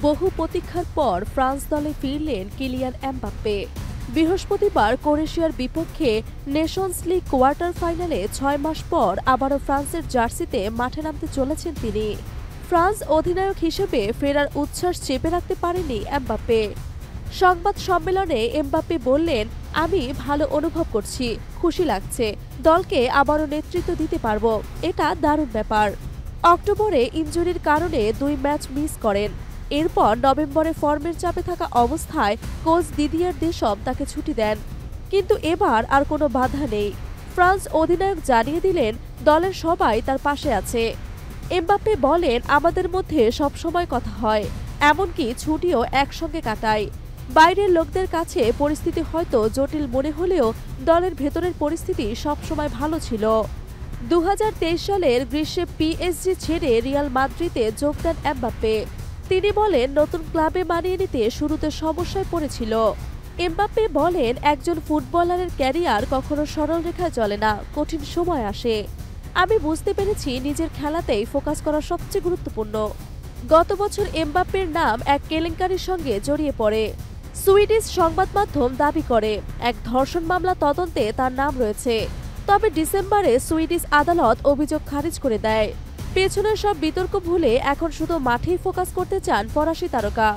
বহু প্রতীক্ষার পর ফ্রান্স দলে ফিরলেন কিলিয়ান এমবাপ্পে। বৃহস্পতিবার ক্রোয়েশিয়ার বিপক্ষে নেশনস লিগ কোয়ার্টার ফাইনালে ৬ মাস পর আবারও ফ্রান্সের জার্সিতে মাঠে নামতে চলেছেন তিনি। ফ্রান্স অধিনায়ক হিসেবে ফেরার উচ্ছ্বাস চেপে রাখতে পারেনি এমবাপ্পে। সংবাদ সম্মেলনে এমবাপ্পে বললেন, আমি ভালো অনুভব করছি, খুশি লাগছে, দলকে আবারও নেতৃত্ব দিতে পারবো, এটা দারুণ ব্যাপার। অক্টোবরে ইনজুরির কারণে ২ ম্যাচ মিস করেন। এরপর নভেম্বরে ফর্মের চাপে থাকা অবস্থায় কোচ দিদিয়ার দেশম তাকে ছুটি দেন। কিন্তু এবার আর কোনো বাধা নেই। ফ্রান্স অধিনায়ক জানিয়ে দিলেন দলের সবাই তার পাশে আছে। এমবাপ্পে বলেন, আমাদের মধ্যে সবসময় কথা হয়, এমনকি ছুটিও একসঙ্গে কাটাই। বাইরের লোকদের কাছে পরিস্থিতি হয়তো জটিল মনে হলেও দলের ভেতরের পরিস্থিতি সবসময় ভালো ছিল। ২০২৩ সালের গ্রীষ্মে পিএসজি ছেড়ে রিয়াল মাদ্রিদে যোগ দেন এমবাপ্পে। তিনি বলেন, নতুন ক্লাবে মানিয়ে নিতে শুরুতে সমস্যায় পড়েছিল। এমবাপ্পে বলেন, একজন ফুটবলারের ক্যারিয়ার কখনো সরল রেখায় চলে না, কঠিন সময় আসে। আমি বুঝতে পেরেছি নিজের খেলাতেই ফোকাস করা সবচেয়ে গুরুত্বপূর্ণ। গত বছর এমবাপ্পের নাম এক কেলেঙ্কারির সঙ্গে জড়িয়ে পড়ে। সুইডিশ সংবাদ মাধ্যম দাবি করে এক ধর্ষণ মামলা তদন্তে তার নাম রয়েছে। তবে ডিসেম্বরে সুইডিশ আদালত অভিযোগ খারিজ করে দেয়। পেছনের সব বিতর্ক ভুলে এখন শুধু মাঠেই ফোকাস করতে চান ফরাসি তারকা।